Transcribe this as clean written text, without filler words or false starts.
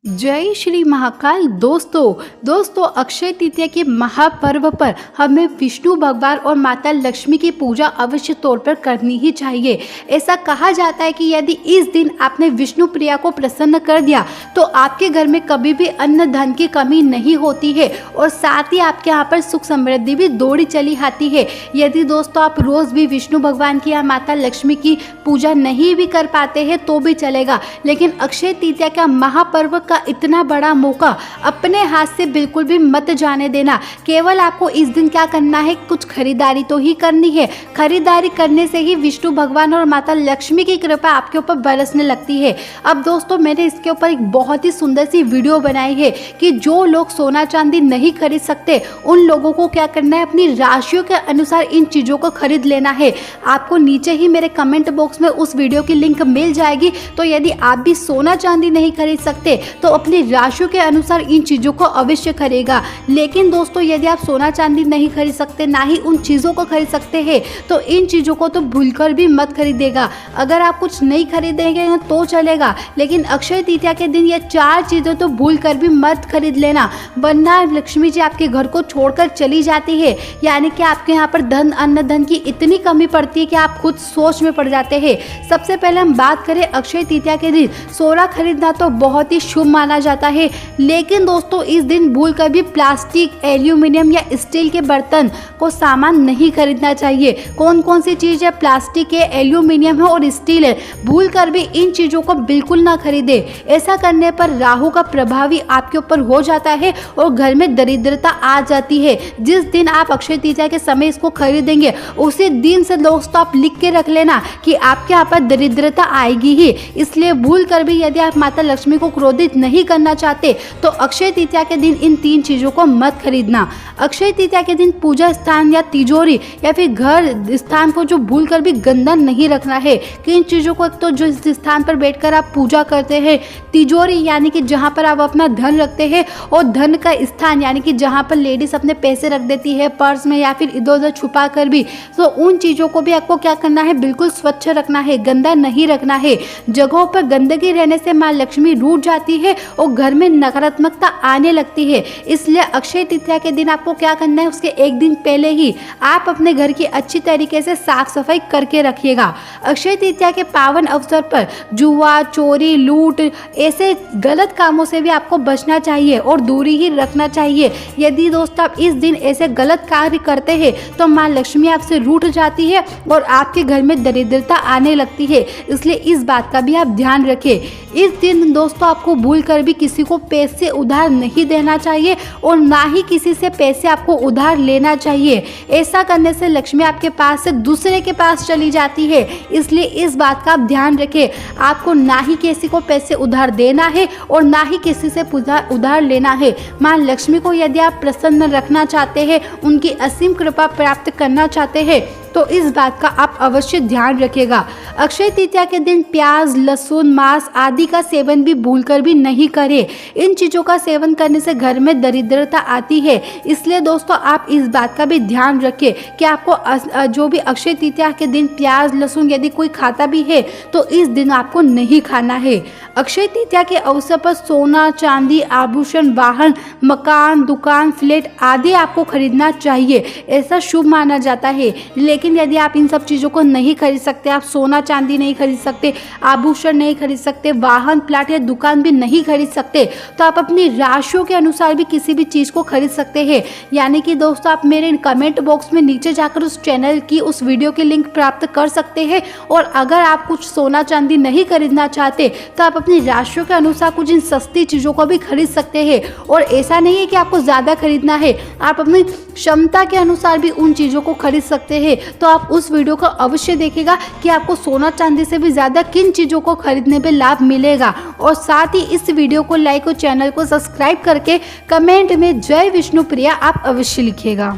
जय श्री महाकाल। दोस्तों अक्षय तृतीया के महापर्व पर हमें विष्णु भगवान और माता लक्ष्मी की पूजा अवश्य तौर पर करनी ही चाहिए। ऐसा कहा जाता है कि यदि इस दिन आपने विष्णु प्रिया को प्रसन्न कर दिया तो आपके घर में कभी भी अन्न धन की कमी नहीं होती है और साथ ही आपके यहाँ पर सुख समृद्धि भी दौड़ी चली आती है। यदि दोस्तों आप रोज भी विष्णु भगवान की या माता लक्ष्मी की पूजा नहीं भी कर पाते हैं तो भी चलेगा, लेकिन अक्षय तृतीया का महापर्व का इतना बड़ा मौका अपने हाथ से बिल्कुल भी मत जाने देना। केवल आपको इस दिन क्या करना है, कुछ खरीदारी तो ही करनी है। खरीदारी करने से ही विष्णु भगवान और माता लक्ष्मी की कृपा आपके ऊपर बरसने लगती है। अब दोस्तों मैंने इसके ऊपर एक बहुत ही सुंदर सी वीडियो बनाई है कि जो लोग सोना चांदी नहीं खरीद सकते उन लोगों को क्या करना है, अपनी राशियों के अनुसार इन चीज़ों को खरीद लेना है। आपको नीचे ही मेरे कमेंट बॉक्स में उस वीडियो की लिंक मिल जाएगी। तो यदि आप भी सोना चांदी नहीं खरीद सकते तो अपनी राशियों के अनुसार इन चीज़ों को अवश्य खरीदेगा। लेकिन दोस्तों यदि आप सोना चांदी नहीं खरीद सकते, ना ही उन चीज़ों को खरीद सकते हैं, तो इन चीज़ों को तो भूलकर भी मत खरीदेगा। अगर आप कुछ नहीं खरीदेंगे तो चलेगा, लेकिन अक्षय तृतीया के दिन ये 4 चीज़ें तो भूल कर भी मत खरीद लेना, वरना लक्ष्मी जी आपके घर को छोड़कर चली जाती है। यानी कि आपके यहाँ पर धन अन्न धन की इतनी कमी पड़ती है कि आप खुद सोच में पड़ जाते हैं। सबसे पहले हम बात करें अक्षय तृतीया के दिन सोना खरीदना तो बहुत ही शुभ माना जाता है, लेकिन दोस्तों इस दिन भूल कर भी प्लास्टिक, एल्यूमिनियम या स्टील के बर्तन को सामान नहीं खरीदना चाहिए। कौन कौन सी चीज़ है, प्लास्टिक है, एल्यूमिनियम है और स्टील है, भूल कर भी इन चीज़ों को बिल्कुल ना खरीदे। ऐसा करने पर राहु का प्रभाव ही आपके ऊपर हो जाता है और घर में दरिद्रता आ जाती है। जिस दिन आप अक्षय तृतीया के समय इसको खरीदेंगे उसी दिन से दोस्तों आप लिख के रख लेना कि आपके यहाँ पर दरिद्रता आएगी ही। इसलिए भूल कर भी यदि आप माता लक्ष्मी को क्रोधित नहीं करना चाहते तो अक्षय तृतीया के दिन इन 3 चीज़ों को मत खरीदना। अक्षय तृतीया के दिन पूजा स्थान या तिजोरी या फिर घर स्थान को जो भूल कर भी गंदा नहीं रखना है। कि इन चीज़ों को, एक तो जो स्थान पर बैठकर आप पूजा करते हैं, तिजोरी यानी कि जहाँ पर आप अपना धन रखते हैं, और धन का स्थान यानी कि जहाँ पर लेडीज अपने पैसे रख देती है पर्स में या फिर इधर उधर छुपा कर भी, तो उन चीज़ों को भी आपको क्या करना है, बिल्कुल स्वच्छ रखना है, गंदा नहीं रखना है। जगहों पर गंदगी रहने से माँ लक्ष्मी रूठ जाती है और घर में नकारात्मकता आने लगती है। इसलिए अक्षय तृतीया के दिन आपको क्या करना है, उसके एक दिन पहले ही आप अपने घर की अच्छी तरीके से साफ सफाई करके रखिएगा। अक्षय तृतीया के पावन अवसर पर जुआ, चोरी, लूट ऐसे गलत कामों से भी आपको बचना चाहिए और दूरी ही रखना चाहिए। यदि दोस्त आप इस दिन ऐसे गलत कार्य करते हैं तो माँ लक्ष्मी आपसे रूठ जाती है और आपके घर में दरिद्रता आने लगती है। इसलिए इस बात का भी आप ध्यान रखें। इस दिन दोस्तों आपको भूल कर भी किसी को पैसे उधार नहीं देना चाहिए और ना ही किसी से पैसे आपको उधार लेना चाहिए। ऐसा करने से लक्ष्मी आपके पास से दूसरे के पास चली जाती है। इसलिए इस बात का आप ध्यान रखें। आपको ना ही किसी को पैसे उधार देना है और ना ही किसी से उधार लेना है। माँ लक्ष्मी को यदि आप प्रसन्न रखना चाहते हैं, उनकी असीम कृपा प्राप्त करना चाहते हैं, तो इस बात का आप अवश्य ध्यान रखिएगा। अक्षय तृतीया के दिन प्याज, लहसुन, मांस आदि का सेवन भी भूलकर भी नहीं करें। इन चीज़ों का सेवन करने से घर में दरिद्रता आती है। इसलिए दोस्तों आप इस बात का भी ध्यान रखें कि आपको जो भी अक्षय तृतीया के दिन प्याज, लहसुन यदि कोई खाता भी है तो इस दिन आपको नहीं खाना है। अक्षय तृतीया के अवसर पर सोना, चांदी, आभूषण, वाहन, मकान, दुकान, फ्लैट आदि आपको खरीदना चाहिए। ऐसा शुभ माना जाता है। लेकिन यदि आप इन सब चीज़ों को नहीं खरीद सकते, आप सोना चांदी नहीं खरीद सकते, आभूषण नहीं खरीद सकते, वाहन, प्लाट या दुकान भी नहीं खरीद सकते, तो आप अपनी राशियों के अनुसार भी किसी भी चीज़ को खरीद सकते हैं। यानी कि दोस्तों आप मेरे कमेंट बॉक्स में नीचे जाकर उस चैनल की उस वीडियो की लिंक प्राप्त कर सकते हैं। और अगर आप कुछ सोना चांदी नहीं खरीदना चाहते तो आप अपनी राशियों के अनुसार कुछ इन सस्ती चीज़ों को भी खरीद सकते हैं। और ऐसा नहीं है कि आपको ज़्यादा खरीदना है, आप अपनी क्षमता के अनुसार भी उन चीज़ों को खरीद सकते हैं। तो आप उस वीडियो को अवश्य देखिएगा कि आपको सोना चांदी से भी ज़्यादा किन चीज़ों को खरीदने पे लाभ मिलेगा। और साथ ही इस वीडियो को लाइक और चैनल को सब्सक्राइब करके कमेंट में जय विष्णु प्रिया आप अवश्य लिखिएगा।